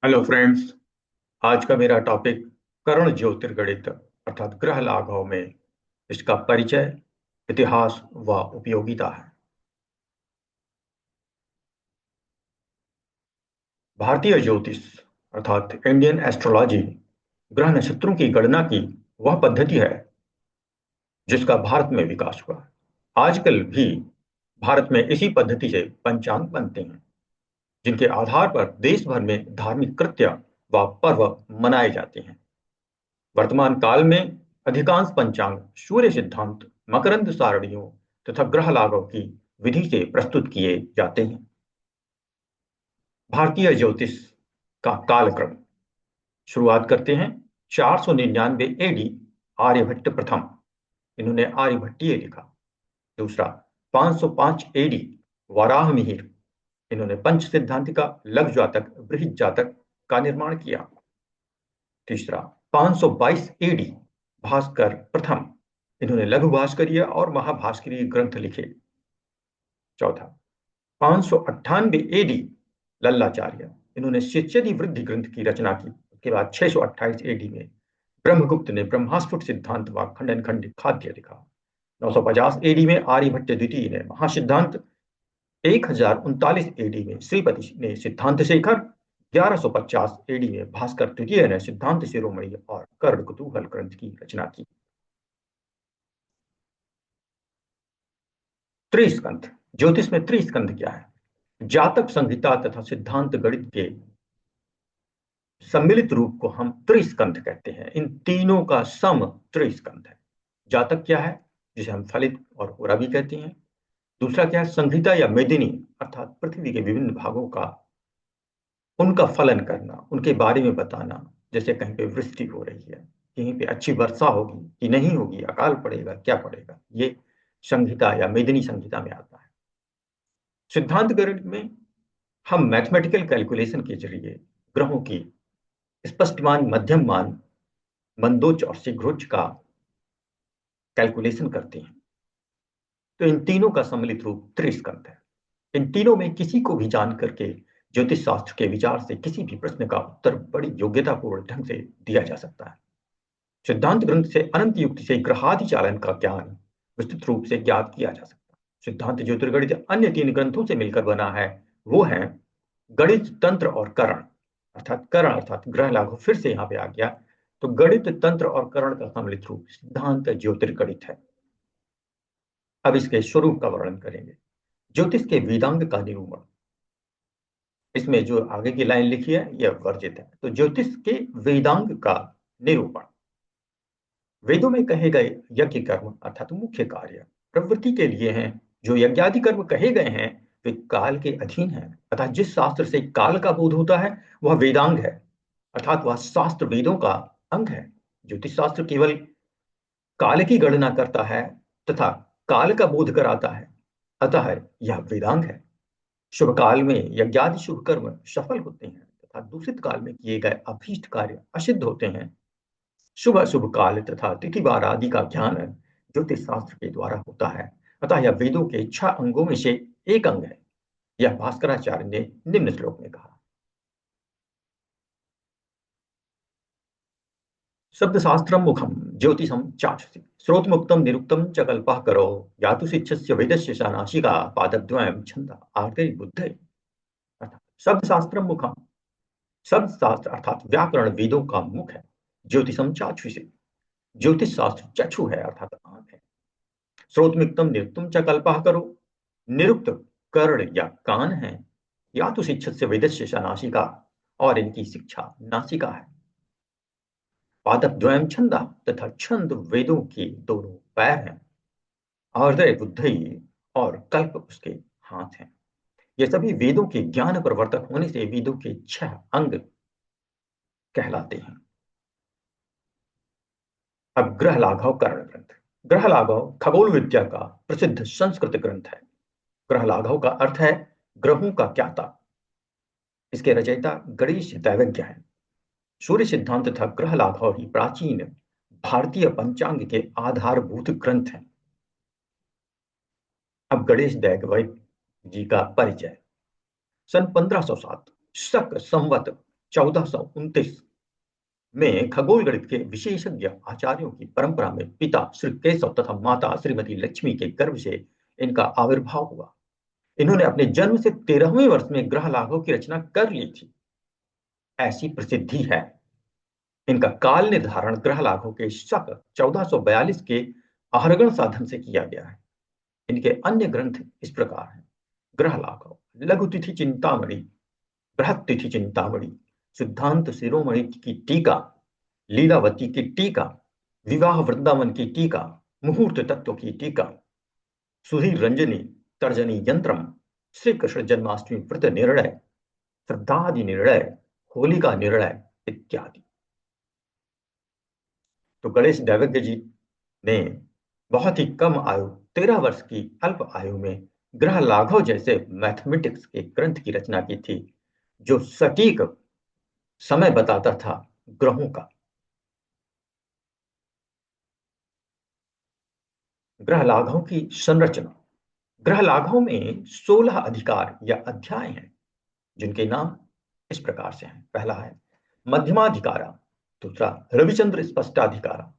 Hello friends. आज का मेरा टॉपिक कर्ण ज्योतिर्गणित अर्थात ग्रह लाघव में इसका परिचय, इतिहास व उपयोगिता है। भारतीय ज्योतिष अर्थात इंडियन एस्ट्रोलॉजी ग्रह नक्षत्रों की गणना की वह पद्धति है जिसका भारत में विकास हुआ। आजकल भी भारत में इसी पद्धति से पंचांग बनते हैं जिनके आधार पर देश भर में धार्मिक कृत्य व पर्व मनाए जाते हैं। वर्तमान काल में अधिकांश पंचांग सूर्य सिद्धांत, मकरंद सारणियों तथा ग्रह लाघव की विधि से प्रस्तुत किए जाते हैं। भारतीय ज्योतिष का कालक्रम शुरुआत करते हैं 499 एडी आर्यभट्ट प्रथम, इन्होंने आर्यभट्टीय लिखा। दूसरा 505 एडी वराह मिहिर, इन्होंने पंच सिद्धांतिका लघु जातक बृहद जातक का निर्माण किया। तीसरा 522 एडी भास्कर प्रथम, इन्होंने लघु भास्करीय और महाभास्करीय ग्रंथ लिखे। चौथा 598 एडी लल्लाचार्य, इन्होंने शिष्यदि वृद्धि ग्रंथ की रचना की। उसके बाद 628 एडी में ब्रह्मगुप्त ने ब्रह्मास्फुट सिद्धांत व खंडन खंडित खाद्य लिखा। 950 एडी में आर्यभट्ट द्वितीय ने महासिद्धांत। 1039 एडी में श्रीपति ने सिद्धांत शेखर। 1150 एडी में भास्कर तृतीय ने सिद्धांत शिरोमणि और कर्ण कुतूहल ग्रंथ की रचना की। त्रिस्कंध, ज्योतिष में त्रिस्कंध क्या है? जातक संहिता तथा सिद्धांत गणित के सम्मिलित रूप को हम त्रिस्कंध कहते हैं। इन तीनों का सम त्रिस्कंध है। जातक क्या है, जिसे हम फलित और होरा भी कहते हैं। दूसरा क्या है, संहिता या मेदिनी अर्थात पृथ्वी के विभिन्न भागों का उनका फलन करना, उनके बारे में बताना। जैसे कहीं पे वृष्टि हो रही है, कहीं पे अच्छी वर्षा होगी कि नहीं होगी, अकाल पड़ेगा क्या पड़ेगा, ये संहिता या मेदिनी संहिता में आता है। सिद्धांत गणित में हम मैथमेटिकल कैलकुलेशन के जरिए ग्रहों की स्पष्ट मान, मध्यम मान, मंदोच और शीघ्रोच्च का कैलकुलेशन करते हैं। तो इन तीनों का सम्मिलित रूप त्रिस्कंध है। इन तीनों में किसी को भी जान करके ज्योतिष शास्त्र के विचार से किसी भी प्रश्न का उत्तर बड़ी योग्यतापूर्ण ढंग से दिया जा सकता है। सिद्धांत ग्रंथ से अनंत युक्ति से ग्रहादि चालन का ज्ञान विस्तृत रूप से ज्ञात किया जा सकता है। सिद्धांत ज्योतिर्गणित अन्य तीन ग्रंथों से मिलकर बना है। वो है गणित, तंत्र और करण। करण अर्थात ग्रह लागू फिर से यहाँ पे आ गया। तो गणित, तंत्र और करण का सम्मिलित रूप सिद्धांत ज्योतिर्गणित है। अब इसके स्वरूप का वर्णन करेंगे। ज्योतिष के वेदांग का निरूपण, इसमें जो आगे की लाइन लिखी है यह वर्जित है। तो ज्योतिष के वेदांग का निरूपण, वेदों में कहे गए यज्ञ कर्म अर्थात मुख्य कार्य प्रवृत्ति के लिए हैं। जो यज्ञादि कर्म कहे गए हैं वे काल के अधीन हैं। अर्थात जिस शास्त्र से काल का बोध होता है वह वेदांग है, अर्थात वह शास्त्र वेदों का अंग है। ज्योतिष शास्त्र केवल काल की गणना करता है तथा काल का बोध कराता है, अतः यह वेदांग है। शुभ काल में यज्ञादि शुभ कर्म सफल होते हैं तथा दूषित काल में किए गए अभीष्ट कार्य असिद्ध होते हैं। शुभ अशुभ काल तथा तिथि वार आदि का ज्ञान ज्योतिष शास्त्र के द्वारा होता है, अतः यह वेदों के 6 अंगों में से एक अंग है। यह भास्कराचार्य ने निम्न श्लोक में कहा। शब्द शास्त्रम मुखम ज्योतिषम चाक्षुषी श्रोत मुक्तम निरुक्तम च कल्पः करो यातु शिक्षस्य वेदस्य सा नासिका पादद्वयम् छंद आर्ते बुद्धे। अर्थात शब्द शास्त्रम मुखम, शब्द शास्त्र अर्थात व्याकरण वेदों का मुख है। ज्योतिषम चाक्षुषी, ज्योतिष शास्त्र चक्षु है अर्थात आंख है। श्रोतमिक्तम निरुक्तम च कल्पः करो, निरुक्त कर्ण या कान है। या तो शिक्षक से वेदस्य सा नासिका, और इनकी शिक्षा नासिका है। पादद्वयम् छंदा, तथा छंद वेदों की दोनों पैर हैं। हृदय बुद्धि, और कल्प उसके हाथ हैं। ये सभी वेदों के ज्ञान प्रवर्तक होने से वेदों के 6 अंग कहलाते हैं। अब ग्रह लाघव करण ग्रंथ। ग्रह लाघव खगोल विद्या का प्रसिद्ध संस्कृत ग्रंथ है। ग्रह लाघव का अर्थ है ग्रहों का ज्ञाता। इसके रचयिता गणेश दैवज्ञ हैं। सूर्य सिद्धांत तथा ग्रह लाघव ही प्राचीन भारतीय पंचांग के आधारभूत ग्रंथ हैं। अब गणेश दैवज्ञ जी का परिचय। सन 1507 शक संवत 1429 में खगोल गणित के विशेषज्ञ आचार्यों की परंपरा में पिता श्री केशव तथा माता श्रीमती लक्ष्मी के गर्भ से इनका आविर्भाव हुआ। इन्होंने अपने जन्म से 13वें वर्ष में ग्रह लाघव की रचना कर ली थी, ऐसी प्रसिद्धि है। इनका काल निर्धारण ग्रह लाघव के शक 1442 के आहरगण साधन से किया गया है। इनके अन्य ग्रंथ इस प्रकार हैं: ग्रह लाघव, लघु तिथि चिंतामणि, बृहत तिथि चिंतामणि, सिद्धांत शिरोमणि की टीका, लीलावती की टीका, विवाह वृंदावन की टीका, मुहूर्त तत्व की टीका, सुधीर रंजनी, तर्जनी यंत्रम, श्री कृष्ण जन्माष्टमी व्रत निर्णय, श्रद्धादि निर्णय, होलिका निर्णय इत्यादि। तो गणेश दैवज्ञ जी ने बहुत ही कम आयु 13 वर्ष की अल्प आयु में ग्रह लाघव जैसे मैथमेटिक्स के ग्रंथ की रचना की थी, जो सटीक समय बताता था ग्रहों का। ग्रह लाघव की संरचना। ग्रह लाघव में 16 अधिकार या अध्याय हैं, जिनके नाम इस प्रकार से हैं। पहला है मध्यमाधिकारा, दूसरा रविचंद्र स्पष्टाधिकारा,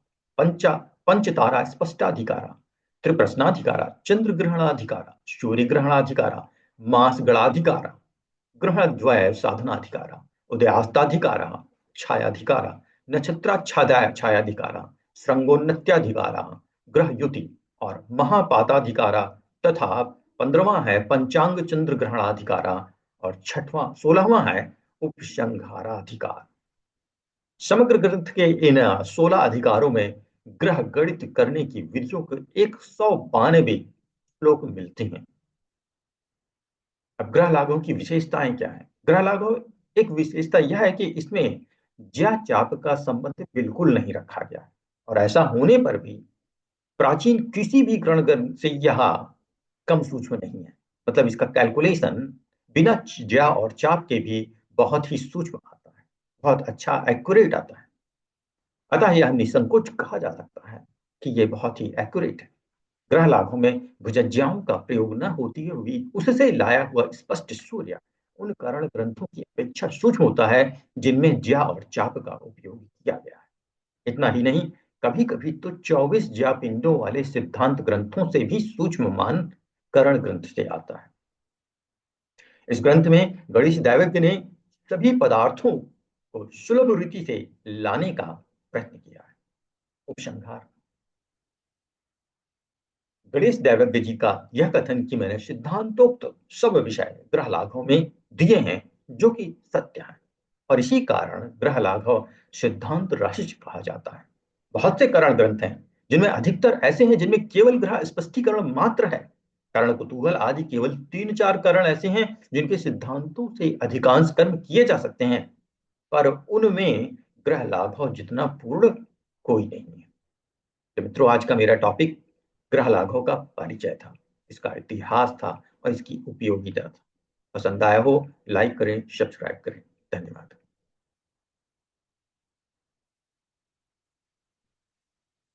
पंचतारा स्पष्टाधिकारा, त्रिप्रश्नाधिकारा, चंद्र ग्रहणाधिकारा, सूर्य ग्रहणाधिकारा, मास गणाधिकारा, ग्रहण द्वय साधनाधिकारा, उदयास्ताधिकारा, छायाधिकारा, नक्षत्राच्छादय छायाधिकारा, श्रृंगोन्नत्याधिकारा, ग्रह युति और महापाताधिकारा, तथा 15वां है पंचांग चंद्र ग्रहणाधिकारा और 16वां है उपसंहाराधिकार। समग्र ग्रंथ के इन 16 अधिकारों में ग्रह गणित करने की विधियों के 192 श्लोक मिलते हैं। अब ग्रह लाघव की विशेषताएं क्या है? ग्रह लाघव एक विशेषता यह है कि इसमें ज्या चाप का संबंध बिल्कुल नहीं रखा गया है, और ऐसा होने पर भी प्राचीन किसी भी ग्रह से यह कम सूक्ष्म नहीं है। मतलब इसका कैलकुलेशन बिना ज्या और चाप के भी बहुत ही सूक्ष्म आता है, बहुत अच्छा एक्यूरेट आता है। अतः यह निसंकोच कहा जा सकता है कि यह बहुत ही एक्यूरेट है। ग्रह लाघव में भुजज्याओं का प्रयोग न होती है, भी उससे लाया हुआ स्पष्ट सूर्य उन करण ग्रंथों की अपेक्षा सूक्ष्म होता है जिनमें ज्या और चाप का उपयोग किया गया है। इतना ही नहीं, कभी कभी तो 24 ज्या पिंडों वाले सिद्धांत ग्रंथों से भी सूक्ष्म मान करण ग्रंथ से आता है। इस ग्रंथ में गणेश दैवज्ञ ने सभी पदार्थों को सुलभ रीति से लाने का प्रयत्न किया है। उपसंहार। गणेश दैवज्ञ जी का यह कथन कि मैंने सिद्धांतोक्त सब विषय ग्रह लाघव में दिए हैं, जो कि सत्य है, और इसी कारण ग्रह लाघव सिद्धांत राशि कहा जाता है। बहुत से करण ग्रंथ हैं जिनमें अधिकतर ऐसे हैं जिनमें केवल ग्रह स्पष्टीकरण मात्र है। कारण कुतूहल आदि केवल 3-4 करण ऐसे हैं जिनके सिद्धांतों से अधिकांश कर्म किए जा सकते हैं, पर उनमें ग्रह लाघव जितना पूर्ण कोई नहीं है। तो मित्रों, आज का मेरा टॉपिक ग्रह लाघव का परिचय था, इसका इतिहास था और इसकी उपयोगिता था। पसंद आया हो लाइक करें, सब्सक्राइब करें। धन्यवाद।